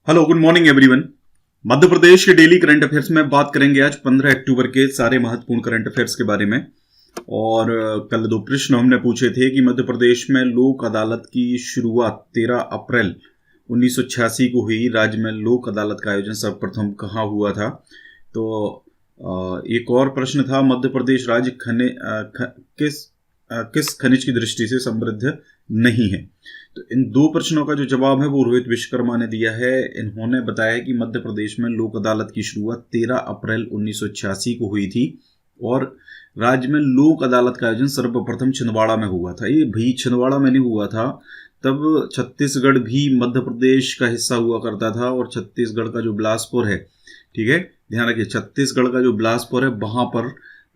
Hello good morning everyone. Madhya Pradesh के daily current affairs में बात करेंगे आज 15 अक्टूबर के सारे महत्वपूर्ण करंट अफेयर्स के बारे में। और कल दो प्रश्न हमने पूछे थे कि मध्य प्रदेश में लोक अदालत की शुरुआत 13 अप्रैल 1986 को हुई। राज्य में लोक अदालत का आयोजन सर्वप्रथम कहाँ हुआ था। तो एक और प्रश्न था, मध्य प्रदेश राज्य किस खनिज की दृष्टि से समृद्ध नहीं है। तो इन दो प्रश्नों का जो जवाब है वो रोहित विश्वकर्मा ने दिया है। इन्होंने बताया कि मध्य प्रदेश में लोक अदालत की शुरुआत 13 अप्रैल 1986 को हुई थी और राज्य में लोक अदालत का आयोजन सर्वप्रथम छिंदवाड़ा में हुआ था। ये भी छिंदवाड़ा में नहीं हुआ था, तब छत्तीसगढ़ भी मध्य प्रदेश का हिस्सा हुआ करता था। और छत्तीसगढ़ का जो बिलासपुर है, ठीक है, ध्यान रखिए, छत्तीसगढ़ का जो बिलासपुर है वहां पर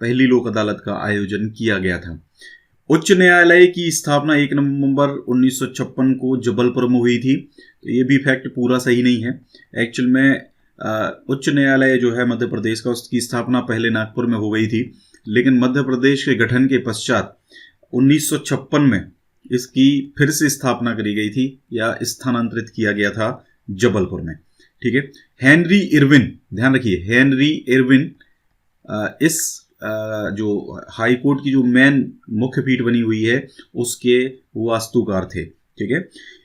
पहली लोक अदालत का आयोजन किया गया था। उच्च न्यायालय की स्थापना 1 नवंबर 1956 को जबलपुर में हुई थी। तो ये भी फैक्ट पूरा सही नहीं है। एक्चुअल में उच्च न्यायालय जो है मध्य प्रदेश का, उसकी स्थापना पहले नागपुर में हो गई थी, लेकिन मध्य प्रदेश के गठन के पश्चात 1956 में इसकी फिर से स्थापना करी गई थी या स्थानांतरित किया गया था जबलपुर में। ठीक है, हेनरी इरविन, ध्यान रखिए, हेनरी इरविन इस जो हाई कोर्ट की जो मेन मुख्य पीठ बनी हुई है उसके वास्तुकार थे। ठीक है,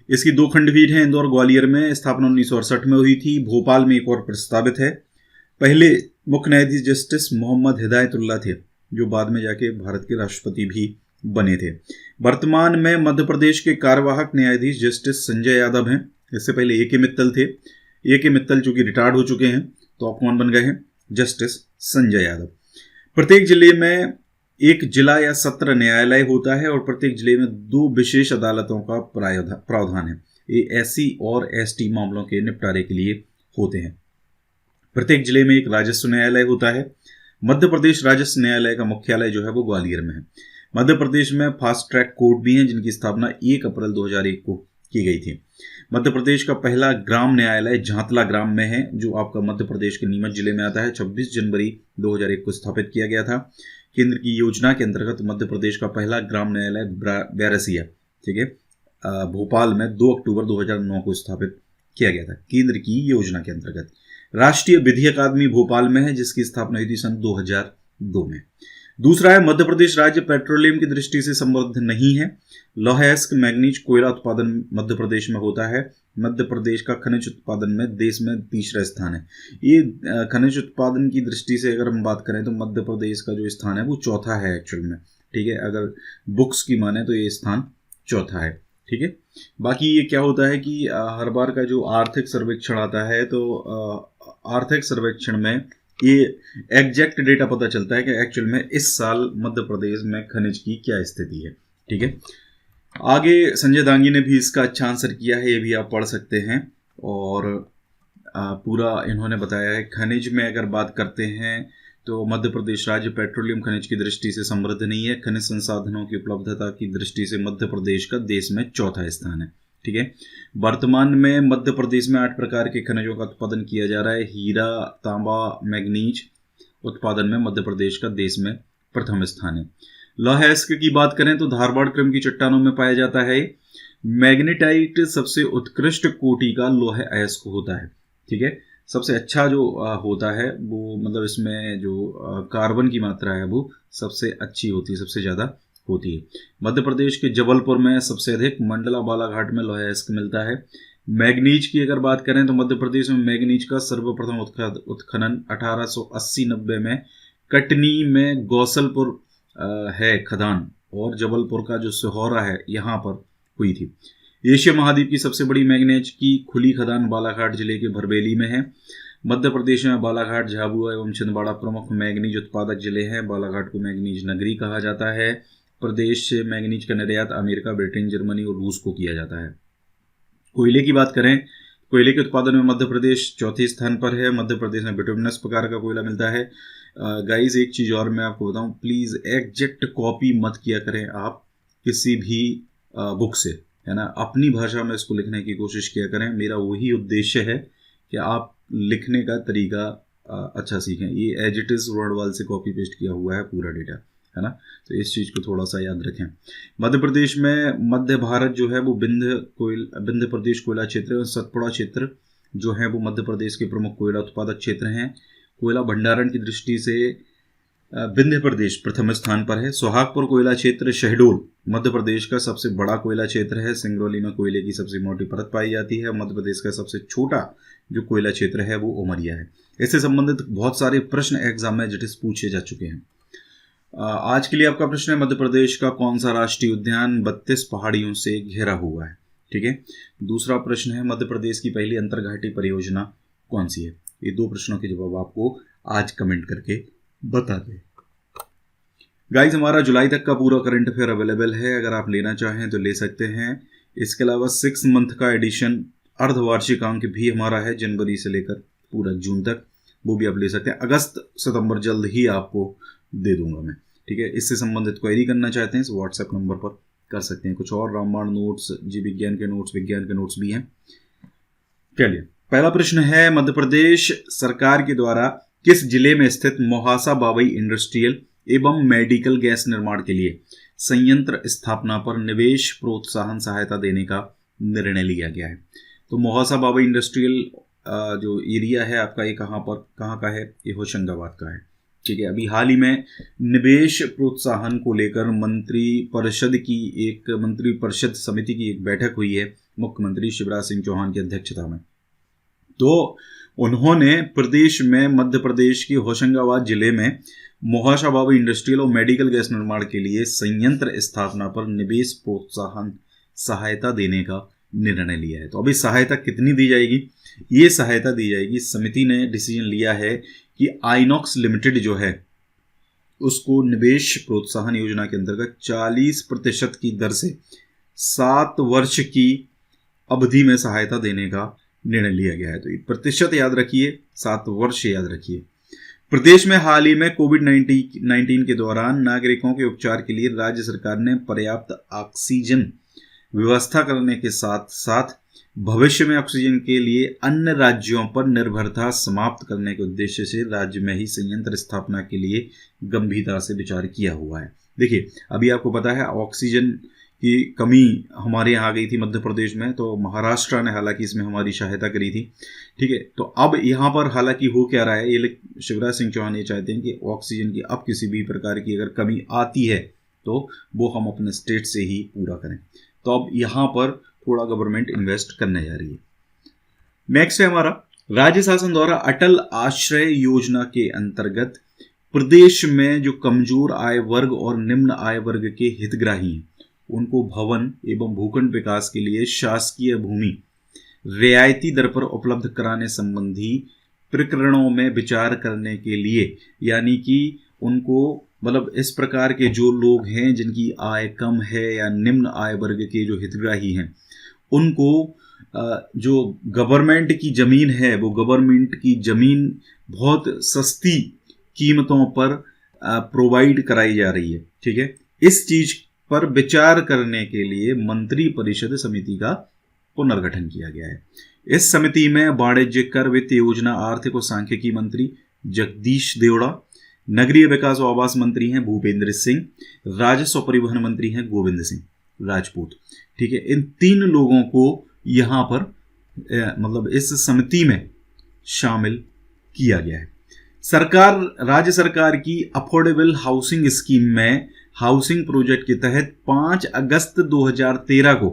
इसकी दो खंडपीठ हैं, इंदौर ग्वालियर में। स्थापना 1968 में हुई थी। भोपाल में एक और प्रस्तावित है। पहले मुख्य न्यायाधीश जस्टिस मोहम्मद हिदायतुल्लाह थे, जो बाद में जाके भारत के राष्ट्रपति भी बने थे। वर्तमान में मध्य प्रदेश के कार्यवाहक न्यायाधीश जस्टिस संजय यादव हैं। इससे पहले ए के मित्तल थे। ए के मित्तल जो कि रिटायर्ड हो चुके हैं, तो आप कौन बन गए हैं? जस्टिस संजय यादव। प्रत्येक जिले में एक जिला या सत्र न्यायालय होता है और प्रत्येक जिले में 2 विशेष अदालतों का प्रावधान है। ये एससी और एसटी मामलों के निपटारे के लिए होते हैं। प्रत्येक जिले में एक राजस्व न्यायालय होता है। मध्य प्रदेश राजस्व न्यायालय का मुख्यालय जो है वो ग्वालियर में है। मध्य प्रदेश में फास्ट ट्रैक कोर्ट भी हैं, जिनकी स्थापना 1 अप्रैल 2001 को की गई थी। मध्य प्रदेश का पहला ग्राम न्यायालय झांतला ग्राम में है, जो आपका मध्य प्रदेश के नीमच जिले में आता है। 26 जनवरी 2001 को स्थापित किया गया था। केंद्र की योजना के अंतर्गत मध्य प्रदेश का पहला ग्राम न्यायालय बैरसिया, ठीक है, भोपाल में 2 अक्टूबर 2009 को स्थापित किया गया था, केंद्र की योजना के अंतर्गत। राष्ट्रीय विधि अकादमी भोपाल में है, जिसकी स्थापना हुई थी सन 2002 में। दूसरा है, मध्य प्रदेश राज्य पेट्रोलियम की दृष्टि से समृद्ध नहीं है। लौह अयस्क मैग्नीज कोयला उत्पादन मध्य प्रदेश में होता है। मध्य प्रदेश का खनिज उत्पादन में देश में तीसरा स्थान है। ये खनिज उत्पादन की दृष्टि से अगर हम बात करें तो मध्य प्रदेश का जो स्थान है वो चौथा है एक्चुअल में। ठीक है, अगर बुक्स की माने तो ये स्थान चौथा है। ठीक है, बाकी ये क्या होता है कि हर बार का जो आर्थिक सर्वेक्षण आता है, तो आर्थिक सर्वेक्षण में ये एग्जैक्ट डेटा पता चलता है कि एक्चुअल में इस साल मध्य प्रदेश में खनिज की क्या स्थिति है। ठीक है, आगे संजय दांगी ने भी इसका अच्छा आंसर किया है, ये भी आप पढ़ सकते हैं। और पूरा इन्होंने बताया है। खनिज में अगर बात करते हैं तो मध्य प्रदेश राज्य पेट्रोलियम खनिज की दृष्टि से समृद्ध नहीं है। खनिज संसाधनों की उपलब्धता की दृष्टि से मध्य प्रदेश का देश में चौथा स्थान है। ठीक है, वर्तमान में मध्य प्रदेश में 8 प्रकार के खनिजों का उत्पादन किया जा रहा है। हीरा, तांबा, मैग्नीज उत्पादन में मध्य प्रदेश का देश में प्रथम स्थान है। लौह अयस्क की बात करें तो धारवाड़ क्रम की चट्टानों में पाया जाता है। मैग्नेटाइट सबसे उत्कृष्ट कोटि का लौह अयस्क होता है। ठीक है, सबसे अच्छा जो होता है वो, मतलब इसमें जो कार्बन की मात्रा है वो सबसे अच्छी होती है, सबसे ज़्यादा होती है। मध्य प्रदेश के जबलपुर में सबसे अधिक, मंडला बालाघाट में लौह अयस्क मिलता है। मैग्नीज की अगर बात करें तो मध्य प्रदेश में मैग्नीज का सर्वप्रथम उत्खनन 1880-90 में कटनी में गौसलपुर है खदान, और जबलपुर का जो सिहोरा है यहाँ पर हुई थी। एशिया महाद्वीप की सबसे बड़ी मैग्नीज की खुली खदान बालाघाट जिले के भरबेली में है। मध्य प्रदेश में बालाघाट, झाबुआ एवं छिंदवाड़ा प्रमुख मैग्नीज उत्पादक जिले हैं। बालाघाट को मैग्नीज नगरी कहा जाता है। प्रदेश से मैग्नीज का निर्यात अमेरिका, ब्रिटेन, जर्मनी और रूस को किया जाता है। कोयले की बात करें, कोयले के उत्पादन में मध्य प्रदेश चौथे स्थान पर है। मध्य प्रदेश में बिटुमिनस प्रकार का कोयला मिलता है। गाइस, एक चीज़ और मैं आपको बताऊं, प्लीज़ एग्जैक्ट कॉपी मत किया करें आप किसी भी बुक से, है ना। अपनी भाषा में इसको लिखने की कोशिश किया करें। मेरा वही उद्देश्य है कि आप लिखने का तरीका अच्छा सीखें। ये एज इट इज़ वर्डवाल से कॉपी पेस्ट किया हुआ है पूरा डेटा, है ना। तो इस चीज़ को थोड़ा सा याद रखें। मध्य प्रदेश में मध्य भारत जो है वो विंध्य प्रदेश कोयला क्षेत्र, सतपुड़ा क्षेत्र जो हैं वो मध्य प्रदेश के प्रमुख कोयला उत्पादक क्षेत्र हैं। कोयला भंडारण की दृष्टि से विंध्य प्रदेश प्रथम स्थान पर है। सोहागपुर कोयला क्षेत्र शहडोल मध्य प्रदेश का सबसे बड़ा कोयला क्षेत्र है। सिंगरौली में कोयले की सबसे मोटी परत पाई जाती है। मध्य प्रदेश का सबसे छोटा जो कोयला क्षेत्र है वो उमरिया है। इससे संबंधित बहुत सारे प्रश्न एग्जाम में जटिल पूछे जा चुके हैं। आज के लिए आपका प्रश्न है, मध्य प्रदेश का कौन सा राष्ट्रीय उद्यान 32 पहाड़ियों से घिरा हुआ है? ठीक है। दूसरा प्रश्न है, मध्य प्रदेश की पहली अंतरघाटी परियोजना कौन सी है? ये दो प्रश्नों के जवाब आपको आज कमेंट करके बता दें। गाइस, हमारा जुलाई तक का पूरा करंट अफेयर अवेलेबल है, अगर आप लेना चाहें तो ले सकते हैं। इसके अलावा 6 मंथ का एडिशन अर्धवार्षिक अंक भी हमारा है, जनवरी से लेकर पूरा जून तक, वो भी आप ले सकते हैं। अगस्त सितंबर जल्द ही आपको दे दूंगा मैं, ठीक है। इससे संबंधित क्वेरी करना चाहते हैं इस व्हाट्सएप नंबर पर कर सकते हैं। कुछ और रामबाण नोट्स, जीव विज्ञान के नोट्स, विज्ञान के नोट्स भी हैं। चलिए, पहला प्रश्न है, मध्य प्रदेश सरकार के द्वारा किस जिले में स्थित मोहासा बाबई इंडस्ट्रियल एवं मेडिकल गैस निर्माण के लिए संयंत्र स्थापना पर निवेश प्रोत्साहन सहायता देने का निर्णय लिया गया है? तो मोहासा बाबई इंडस्ट्रियल जो एरिया है आपका, ये कहाँ का है? ये होशंगाबाद का है, ठीक है। अभी हाल ही में निवेश प्रोत्साहन को लेकर मंत्री परिषद समिति की एक बैठक हुई है मुख्यमंत्री शिवराज सिंह चौहान की अध्यक्षता में। तो उन्होंने प्रदेश में मध्य प्रदेश के होशंगाबाद जिले में मोहासा बाबई इंडस्ट्रियल और मेडिकल गैस निर्माण के लिए संयंत्र स्थापना पर निवेश प्रोत्साहन सहायता देने का निर्णय लिया है। तो अभी सहायता कितनी दी जाएगी? ये सहायता दी जाएगी, समिति ने डिसीजन लिया है कि आइनॉक्स लिमिटेड जो है उसको निवेश प्रोत्साहन योजना के अंतर्गत 40% की दर से 7 वर्ष की अवधि में सहायता देने का निर्णय लिया गया है। तो प्रतिशत याद रखिए, 7 वर्ष याद रखिए। प्रदेश में हाल ही में कोविड-19 के दौरान नागरिकों के उपचार के लिए राज्य सरकार ने पर्याप्त ऑक्सीजन व्यवस्था करने के साथ साथ भविष्य में ऑक्सीजन के लिए अन्य राज्यों पर निर्भरता समाप्त करने के उद्देश्य से राज्य में ही संयंत्र स्थापना के लिए गंभीरता से विचार किया हुआ है। देखिए, अभी आपको पता है ऑक्सीजन की कमी हमारे यहाँ आ गई थी मध्य प्रदेश में, तो महाराष्ट्र ने हालांकि इसमें हमारी सहायता करी थी, ठीक है। तो अब यहाँ पर हालांकि हो क्या रहा है, ये शिवराज सिंह चौहान ये चाहते हैं कि ऑक्सीजन की अब किसी भी प्रकार की अगर कमी आती है तो वो हम अपने स्टेट से ही पूरा करें। तो अब यहाँ पर थोड़ा गवर्नमेंट इन्वेस्ट करने जा रही है। नेक्स्ट है हमारा, राज्य शासन द्वारा अटल आश्रय योजना के अंतर्गत प्रदेश में जो कमजोर आय वर्ग और निम्न आय वर्ग के हितग्राही हैं उनको भवन एवं भूखंड विकास के लिए शासकीय भूमि रियायती दर पर उपलब्ध कराने संबंधी प्रकरणों में विचार करने के लिए, यानी कि उनको मतलब इस प्रकार के जो लोग हैं जिनकी आय कम है या निम्न आय वर्ग के जो हितग्राही हैं उनको जो गवर्नमेंट की ज़मीन है वो गवर्नमेंट की ज़मीन बहुत सस्ती कीमतों पर प्रोवाइड कराई जा रही है, ठीक है। इस चीज़ पर विचार करने के लिए मंत्री परिषद समिति का पुनर्गठन किया गया है। इस समिति में वाणिज्य कर वित्त योजना आर्थिक और सांख्यिकी मंत्री जगदीश देवड़ा, नगरीय विकास और आवास मंत्री हैं भूपेंद्र सिंह, राजस्व परिवहन मंत्री हैं गोविंद सिंह राजपूत, ठीक है। इन 3 लोगों को यहाँ पर मतलब इस समिति में शामिल किया गया है। राज्य सरकार की अफोर्डेबल हाउसिंग स्कीम में हाउसिंग प्रोजेक्ट के तहत 5 अगस्त 2013 को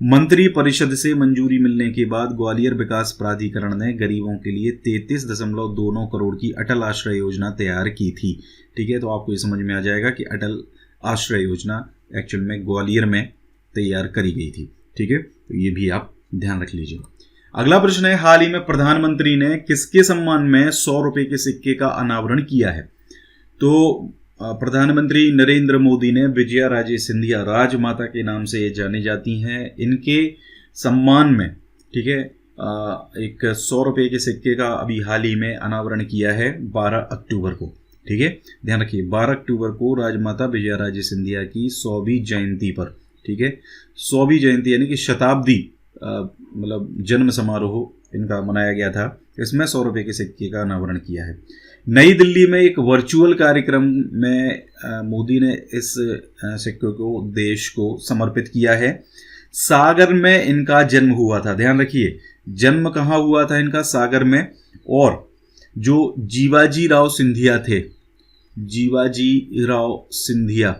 मंत्री परिषद से मंजूरी मिलने के बाद ग्वालियर विकास प्राधिकरण ने गरीबों के लिए 33.29 करोड़ की अटल आश्रय योजना तैयार की थी, ठीक है। तो आपको ये समझ में आ जाएगा कि अटल आश्रय योजना एक्चुअल में ग्वालियर में तैयार करी गई थी, ठीक है। तो ये भी आप ध्यान रख लीजिए। अगला प्रश्न है, हाल ही में प्रधानमंत्री ने किसके सम्मान में 100 रुपए के सिक्के का अनावरण किया है? तो प्रधानमंत्री नरेंद्र मोदी ने विजया राजे सिंधिया, राजमाता के नाम से ये जानी जाती हैं, इनके सम्मान में, ठीक है, एक 100 रुपए के सिक्के का अभी हाल ही में अनावरण किया है 12 अक्टूबर को, ठीक है। ध्यान रखिए 12 अक्टूबर को राजमाता विजया राजे सिंधिया की 100वीं जयंती पर, ठीक है, 100वीं जयंती यानी कि शताब्दी मतलब जन्म समारोह इनका मनाया गया था। इसमें 100 रुपए के सिक्के का अनावरण किया है। नई दिल्ली में एक वर्चुअल कार्यक्रम में मोदी ने इस सिक्के को देश को समर्पित किया है। सागर में इनका जन्म हुआ था, ध्यान रखिए जन्म कहाँ हुआ था इनका? सागर में। और जो जीवाजी राव सिंधिया थे, जीवाजी राव सिंधिया,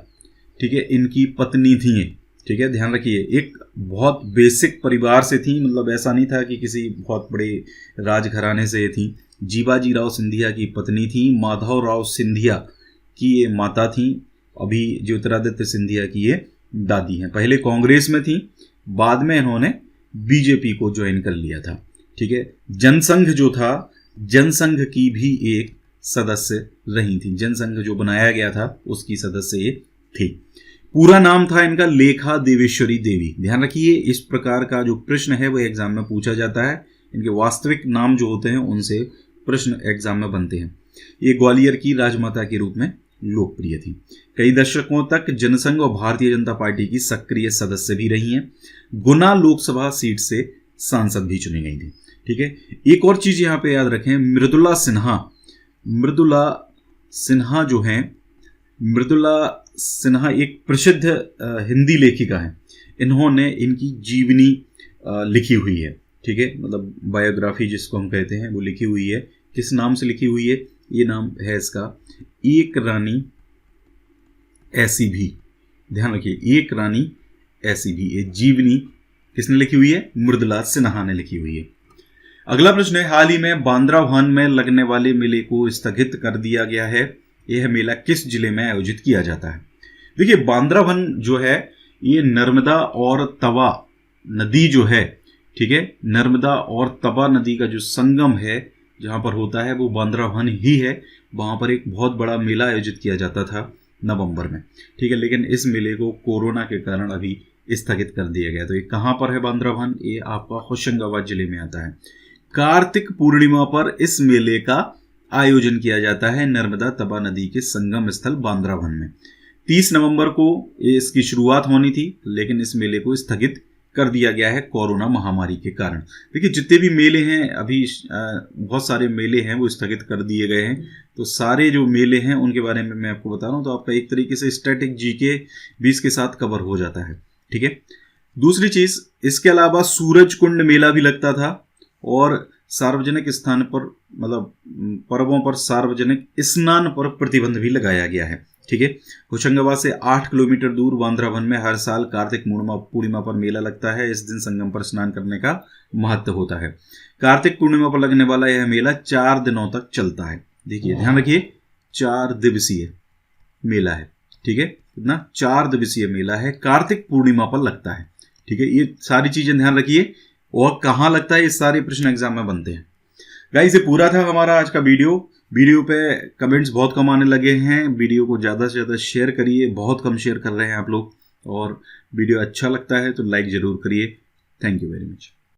ठीक है, इनकी पत्नी थी ये, ठीक है, ध्यान रखिए। एक बहुत बेसिक परिवार से थी, मतलब ऐसा नहीं था कि किसी बहुत बड़े राजघराने से ये थी। जीवाजी राव सिंधिया की पत्नी थी, माधव राव सिंधिया की ये माता थी, अभी ज्योतिरादित्य सिंधिया की ये दादी हैं। पहले कांग्रेस में थी, बाद में इन्होंने बीजेपी को ज्वाइन कर लिया था, ठीक है। जनसंघ जो था, जनसंघ की भी एक सदस्य रही थी, जनसंघ जो बनाया गया था उसकी सदस्य ये थी। पूरा नाम था इनका लेखा देवेश्वरी देवी। ध्यान रखिए, इस प्रकार का जो प्रश्न है वो एग्जाम में पूछा जाता है। इनके वास्तविक नाम जो होते हैं उनसे प्रश्न एग्जाम में बनते हैं। ये ग्वालियर की राजमाता के रूप में लोकप्रिय थी। कई दशकों तक जनसंघ और भारतीय जनता पार्टी की सक्रिय सदस्य भी रही हैं। गुना लोकसभा सीट से सांसद भी चुनी गई थी, ठीक है। एक और चीज यहाँ पे याद रखें, मृदुला सिन्हा, मृदुला सिन्हा जो हैं, मृदुला सिन्हा एक प्रसिद्ध हिंदी लेखिका हैं। इन्होंने इनकी जीवनी लिखी हुई है, ठीक है, मतलब बायोग्राफी जिसको हम कहते हैं वो लिखी हुई है। किस नाम से लिखी हुई है? ये नाम है इसका एक रानी ऐसी भी। ध्यान रखिए, एक रानी ऐसी भी। ये जीवनी किसने लिखी हुई है? मृदुला सिन्हा ने लिखी हुई है। अगला प्रश्न है, हाल ही में बांद्रा वन में लगने वाले मेले को स्थगित कर दिया गया है। यह मेला किस जिले में आयोजित किया जाता है? देखिए, बांद्रा वन जो है ये नर्मदा और तवा नदी जो है, ठीक है, नर्मदा और तवा नदी का जो संगम है जहाँ पर होता है वो बांद्रा वन ही है। वहाँ पर एक बहुत बड़ा मेला आयोजित किया जाता था नवंबर में, ठीक है, लेकिन इस मेले को कोरोना के कारण अभी स्थगित कर दिया गया। तो ये कहाँ पर है बांद्रा वन? ये आपका होशंगाबाद जिले में आता है। कार्तिक पूर्णिमा पर इस मेले का आयोजन किया जाता है नर्मदा तवा नदी के संगम स्थल बांद्रा वन में। 30 नवंबर को इसकी शुरुआत होनी थी, लेकिन इस मेले को स्थगित कर दिया गया है कोरोना महामारी के कारण। देखिए, जितने भी मेले हैं अभी बहुत सारे मेले हैं वो स्थगित कर दिए गए हैं। तो सारे जो मेले हैं उनके बारे में मैं आपको बता रहा हूँ, तो आपका एक तरीके से स्टैटिक जीके 20 के साथ कवर हो जाता है, ठीक है। दूसरी चीज, इसके अलावा सूरज कुंड मेला भी लगता था और सार्वजनिक स्थान पर, मतलब पर्वों पर सार्वजनिक स्नान पर प्रतिबंध भी लगाया गया है, ठीक है। होशंगाबाद से 8 किलोमीटर दूर बांद्रा वन में हर साल कार्तिक पूर्णिमा पर मेला लगता है। इस दिन संगम पर स्नान करने का महत्व होता है। कार्तिक पूर्णिमा पर लगने वाला यह मेला 4 दिनों तक चलता है। देखिए, ध्यान रखिए, 4 दिवसीय मेला है, ठीक है, कितना? 4 दिवसीय मेला है, कार्तिक पूर्णिमा पर लगता है, ठीक है। ये सारी चीजें ध्यान रखिए। और कहाँ लगता है, ये सारे प्रश्न एग्जाम में बनते हैं। गाइस, ये पूरा था हमारा आज का वीडियो पे कमेंट्स बहुत कम आने लगे हैं। वीडियो को ज़्यादा से ज़्यादा शेयर करिए, बहुत कम शेयर कर रहे हैं आप लोग। और वीडियो अच्छा लगता है तो लाइक ज़रूर करिए। Thank you very much.